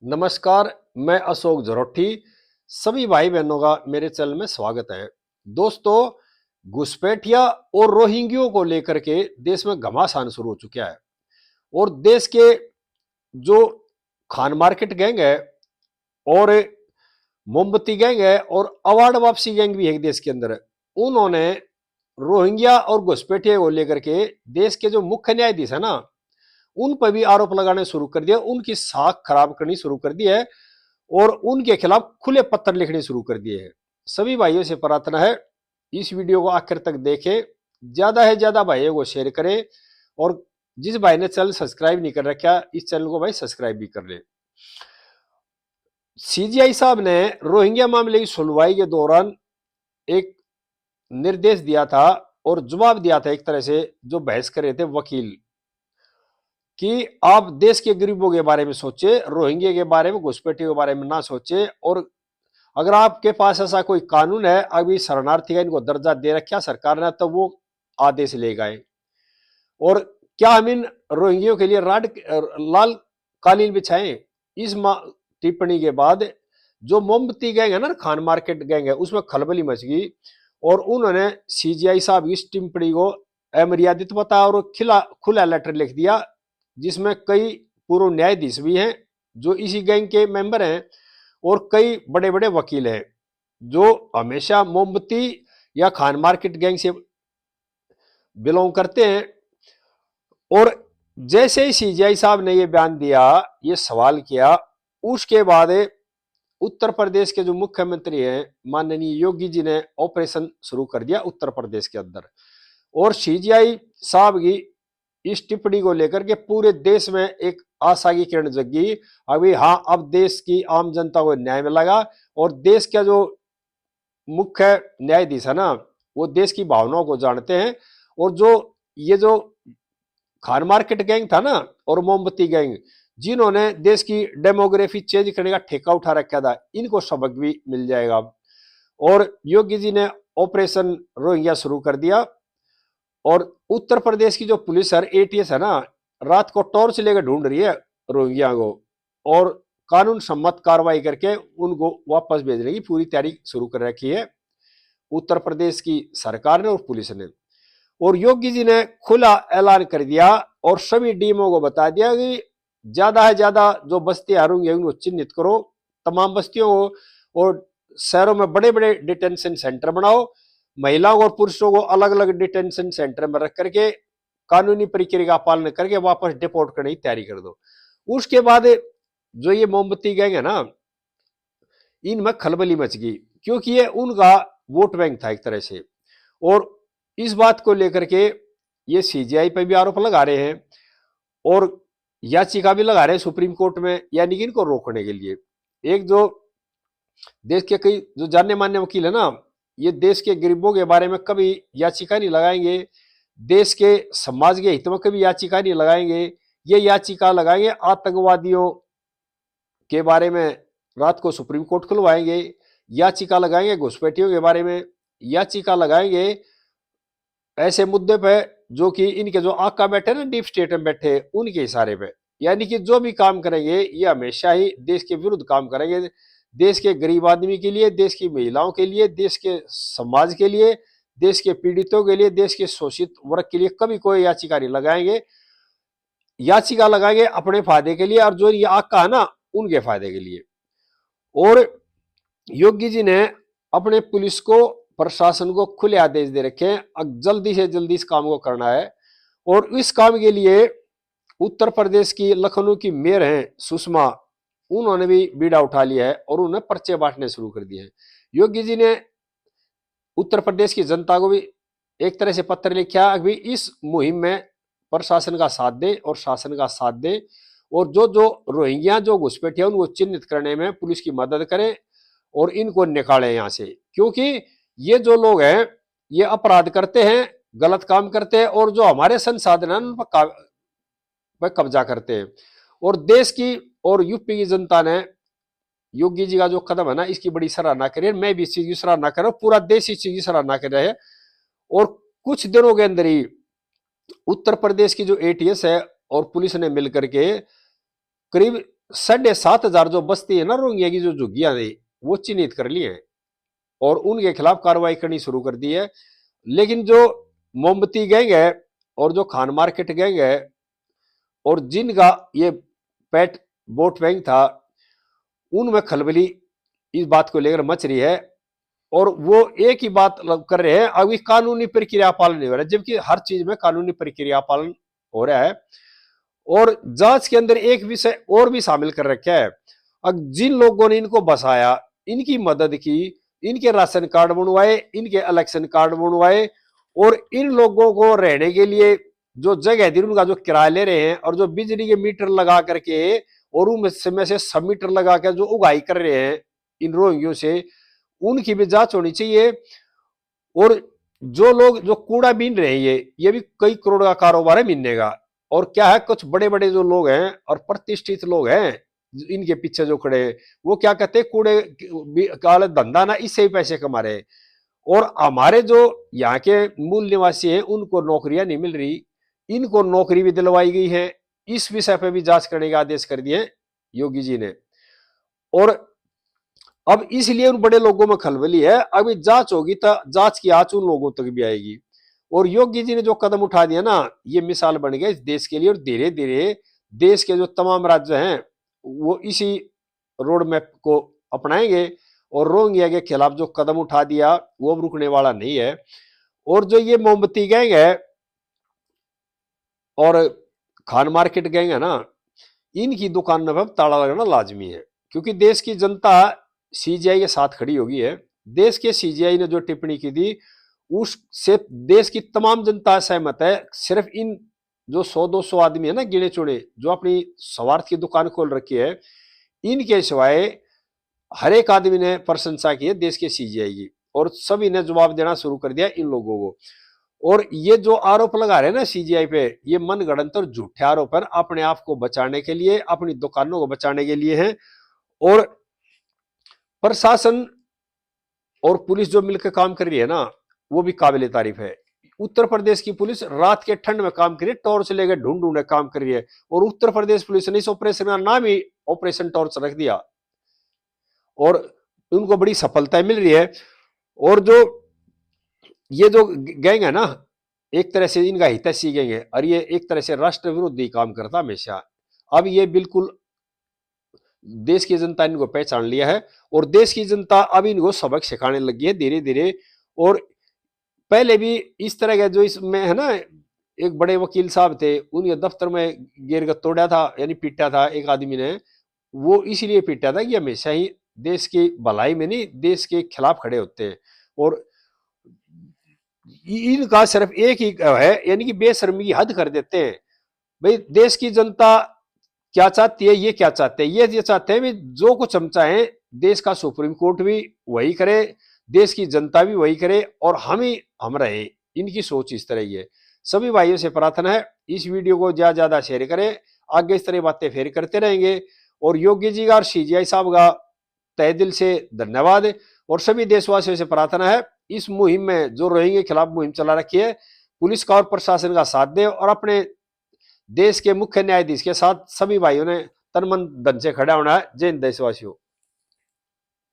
नमस्कार, मैं अशोक जरोठी। सभी भाई बहनों का मेरे चैनल में स्वागत है। दोस्तों, घुसपैठिया और रोहिंग्यों को लेकर के देश में घमासान शुरू हो चुका है और देश के जो खान मार्केट गैंग है और मोमबत्ती गैंग है और अवार्ड वापसी गैंग भी है देश के अंदर। उन्होंने रोहिंग्या और घुसपैठिया को लेकर के देश के जो मुख्य न्यायाधीश है ना, उन पर भी आरोप लगाने शुरू कर दिया, उनकी साख खराब करनी शुरू कर दी है और उनके खिलाफ खुले पत्र लिखने शुरू कर दिए हैं। सभी भाइयों से प्रार्थना है इस वीडियो को आखिर तक देखें, ज्यादा है ज्यादा भाइयों को शेयर करें और जिस भाई ने चैनल सब्सक्राइब नहीं कर रखा इस चैनल को भाई सब्सक्राइब भी कर ले। सीजीआई साहब ने रोहिंग्या मामले की सुनवाई के दौरान एक निर्देश दिया था और जवाब दिया था, एक तरह से जो बहस कर रहे थे वकील, कि आप देश के गरीबों के बारे में सोचे, रोहिंग्या के बारे में, घुसपैठियों के बारे में ना सोचे। और अगर आपके पास ऐसा कोई कानून है, अभी शरणार्थी का इनको दर्जा दे रखा सरकार ने, तो वो आदेश ले गए। और क्या हम इन रोहिंग्यों के लिए लाल कालीन बिछाएं? इस टिप्पणी के बाद जो मोमबत्ती गैंग है ना, खान मार्केट गैंग है, उसमें खलबली मच गई और उन्होंने सीजीआई साहब की इस टिप्पणी को अमर्यादित बताया और खुला लेटर लिख दिया, जिसमें कई पूर्व न्यायाधीश भी हैं जो इसी गैंग के मेंबर हैं और कई बड़े बड़े वकील हैं जो हमेशा मोमबत्ती या खान मार्केट गैंग से बिलोंग करते हैं। और जैसे ही सीजीआई साहब ने ये बयान दिया, ये सवाल किया, उसके बाद उत्तर प्रदेश के जो मुख्यमंत्री हैं माननीय योगी जी ने ऑपरेशन शुरू कर दिया उत्तर प्रदेश के अंदर। और सीजीआई साहब की इस टिप्पणी को लेकर के पूरे देश में एक आशा की किरण जगी। अभी हाँ, अब देश की आम जनता को न्याय मिलेगा और देश का जो मुख्य न्यायाधीश है ना, वो देश की भावनाओं को जानते हैं। और जो खान मार्केट गैंग था ना और मोमबत्ती गैंग, जिन्होंने देश की डेमोग्राफी चेंज करने का ठेका उठा रखा था, इनको सबक भी मिल जाएगा। और योगी जी ने ऑपरेशन रोहिंग्या शुरू कर दिया और उत्तर प्रदेश की जो पुलिस है, एटीएस है ना, रात को टॉर्च लेकर ढूंढ रही है रोहिंग्या को और कानून सम्मत कार्रवाई करके उनको वापस भेजने की पूरी तैयारी शुरू कर रखी है उत्तर प्रदेश की सरकार ने और पुलिस ने। और योगी जी ने खुला ऐलान कर दिया और सभी डीएमओ को बता दिया कि ज्यादा है ज्यादा जो बस्तियां हारूंगी उनको चिन्हित करो, तमाम बस्तियों को, और शहरों में बड़े बड़े डिटेंशन सेंटर बनाओ, महिलाओं और पुरुषों को अलग अलग डिटेंशन सेंटर में रख करके कानूनी प्रक्रिया का पालन करके वापस डिपोर्ट करने की तैयारी कर दो। उसके बाद जो ये मोमबत्ती गैंग है ना, इनमें खलबली मच गई क्योंकि ये उनका वोट बैंक था एक तरह से। और इस बात को लेकर के ये सीजीआई पर भी आरोप लगा रहे हैं और याचिका भी लगा रहे हैं सुप्रीम कोर्ट में, यानी कि इनको रोकने के लिए। एक जो देश के कई जो जाने माने वकील है ना, ये देश के गरीबों के बारे में कभी याचिका नहीं लगाएंगे, देश के समाज के हित में कभी याचिका नहीं लगाएंगे। ये याचिका लगाएंगे आतंकवादियों के बारे में, रात को सुप्रीम कोर्ट खुलवाएंगे, याचिका लगाएंगे घुसपैठियों के बारे में, याचिका लगाएंगे ऐसे मुद्दे पे जो कि इनके जो आका बैठे ना, डीप स्टेट में बैठे, उनके इशारे पे। यानी कि जो भी काम करेंगे ये हमेशा ही देश के विरुद्ध काम करेंगे, देश के गरीब आदमी के लिए, देश की महिलाओं के लिए, देश के समाज के लिए, देश के पीड़ितों के लिए, देश के शोषित वर्ग के लिए कभी कोई याचिका नहीं लगाएंगे। याचिका लगाएंगे अपने फायदे के लिए और जो ये आका है ना, उनके फायदे के लिए। और योगी जी ने अपने पुलिस को, प्रशासन को खुले आदेश दे रखे हैं, अब जल्दी से जल्दी इस काम को करना है। और इस काम के लिए उत्तर प्रदेश की लखनऊ की मेयर हैं सुषमा, उन्होंने भी बीड़ा उठा लिया है और उन्होंने पर्चे बांटने शुरू कर दिए हैं। योगी जी ने उत्तर प्रदेश की जनता को भी एक तरह से पत्र लिखा अभी इस मुहिम में प्रशासन का साथ दे और शासन का साथ दे और जो जो रोहिंग्या जो घुसपैठिया उनको चिन्हित करने में पुलिस की मदद करें और इनको निकालें यहाँ से। क्योंकि ये जो लोग हैं ये अपराध करते हैं, गलत काम करते हैं और जो हमारे संसाधन है उन पर कब्जा करते हैं। और देश की और यूपी की जनता ने योगी जी का जो कदम है ना, इसकी बड़ी सराहना करिए। मैं भी इस चीज की सराहना कर रहा हूँ, पूरा देश इस चीज की सराहना कर रहा है। और कुछ दिनों के अंदर ही उत्तर प्रदेश की जो एटीएस है और पुलिस ने मिलकर के करीब 7,500 जो बस्ती है ना रोहिंग्या की, जो झुग्गियां है वो चिन्हित कर ली है और उनके खिलाफ कार्रवाई करनी शुरू कर दी है। लेकिन जो मोमबत्ती गैंग है और जो खान मार्केट गैंग है और जिनका ये पेट वोट बैंक था, उनमें खलबली इस बात को लेकर मच रही है और वो एक ही बात कर रहे हैं, अभी कानूनी प्रक्रिया पालन नहीं हो रहा है, जबकि हर चीज में कानूनी प्रक्रिया पालन हो रहा है। और जांच के अंदर एक विषय और भी शामिल कर रखा है, अब जिन लोगों ने इनको बसाया, इनकी मदद की, इनके राशन कार्ड बनवाए, इनके इलेक्शन कार्ड बनवाए और इन लोगों को रहने के लिए जो जगह थी उनका जो किराया ले रहे हैं और जो बिजली के मीटर लगा करके और उनमें से सब मीटर लगा कर जो उगाई कर रहे हैं इन रोहिंग्यों से, उनकी भी जांच होनी चाहिए। और जो लोग जो कूड़ा बीन रहे हैं, ये भी कई करोड़ का कारोबार है महीने का। और क्या है, कुछ बड़े बड़े जो लोग हैं और प्रतिष्ठित लोग हैं इनके पीछे जो खड़े हैं, वो क्या कहते हैं, कूड़े का धंधा ना इससे ही पैसे कमा रहे हैं। और हमारे जो यहाँ के मूल निवासी हैं उनको नौकरियां नहीं मिल रही, इनको नौकरी भी दिलवाई गई है। इस विषय पर भी जांच करने का आदेश कर दिए योगी जी ने। और अब इसलिए उन बड़े लोगों में खलबली है, अभी जांच होगी तो जांच की आंच उन लोगों तक भी आएगी। और योगी जी ने जो कदम उठा दिया ना, ये मिसाल बन गया इस देश के लिए। और धीरे धीरे देश के जो तमाम राज्य हैं वो इसी रोड मैप को अपनाएंगे और रोहिंग्या के खिलाफ जो कदम उठा दिया वो अब रुकने वाला नहीं है। और जो ये मोमबत्ती गैंग है और खान मार्केट गैंग है ना, इनकी दुकान में ताला लगाना लाजमी है, क्योंकि देश की जनता सीजीआई के साथ खड़ी होगी है। देश के सीजीआई ने जो टिप्पणी की थी उससे देश की तमाम जनता सहमत है। सिर्फ इन जो 100-200 आदमी है ना गिने चुने, जो अपनी स्वार्थ की दुकान खोल रखी है, इनके सिवाय हर एक आदमी ने प्रशंसा की है देश के सीजीआई की और सभी ने जवाब देना शुरू कर दिया इन लोगों को। और ये जो आरोप लगा रहे हैं ना सीजीआई पे, ये मनगढ़ंत और झूठे आरोप है, अपने आप को बचाने के लिए, अपनी दुकानों को बचाने के लिए है। और प्रशासन और पुलिस जो मिलकर काम कर रही है ना, वो भी काबिल तारीफ है। उत्तर प्रदेश की पुलिस रात के ठंड में काम कर रही है, टॉर्च लेकर ढूंढ ढूंढ काम कर रही है। और उत्तर प्रदेश पुलिस ने इस ऑपरेशन का नाम ही ऑपरेशन टॉर्च रख दिया और उनको बड़ी सफलता मिल रही है। और जो ये जो गैंग है ना, एक तरह से इनका हितैषी गैंग है और ये एक तरह से राष्ट्र विरोधी काम करता हमेशा। अब ये बिल्कुल देश की जनता इनको पहचान लिया है और देश की जनता अब इनको सबक सिखाने लगी है धीरे धीरे। और पहले भी इस तरह के जो इसमें है ना, एक बड़े वकील साहब थे, उनके दफ्तर में गिरगत तोड़ा था, यानी पीटा था एक आदमी ने। वो इसलिए पीटा था कि हमेशा ही देश की भलाई में नहीं, देश के खिलाफ खड़े होते हैं। और इनका सिर्फ एक ही है, यानी कि बेशर्मी की हद कर देते हैं। भाई देश की जनता क्या चाहती है, ये क्या चाहते हैं, ये चाहते हैं जो कुछ हम चाहें देश का सुप्रीम कोर्ट भी वही करे, देश की जनता भी वही करे और हम ही हम रहे। इनकी सोच इस तरह ही है। सभी भाइयों से प्रार्थना है इस वीडियो को ज्यादा ज्यादा शेयर करें, आगे इस तरह बातें फिर करते रहेंगे। और योगी जी का और सीजीआई साहब का तहे दिल से धन्यवाद। और सभी देशवासियों से प्रार्थना है इस मुहिम में, जो रोहिंग्या के खिलाफ मुहिम चला रखी है, पुलिस का और प्रशासन का साथ दे और अपने देश के मुख्य न्यायाधीश के साथ सभी भाइयों ने तन मन धन से खड़ा होना है। जय हिंद देशवासियों।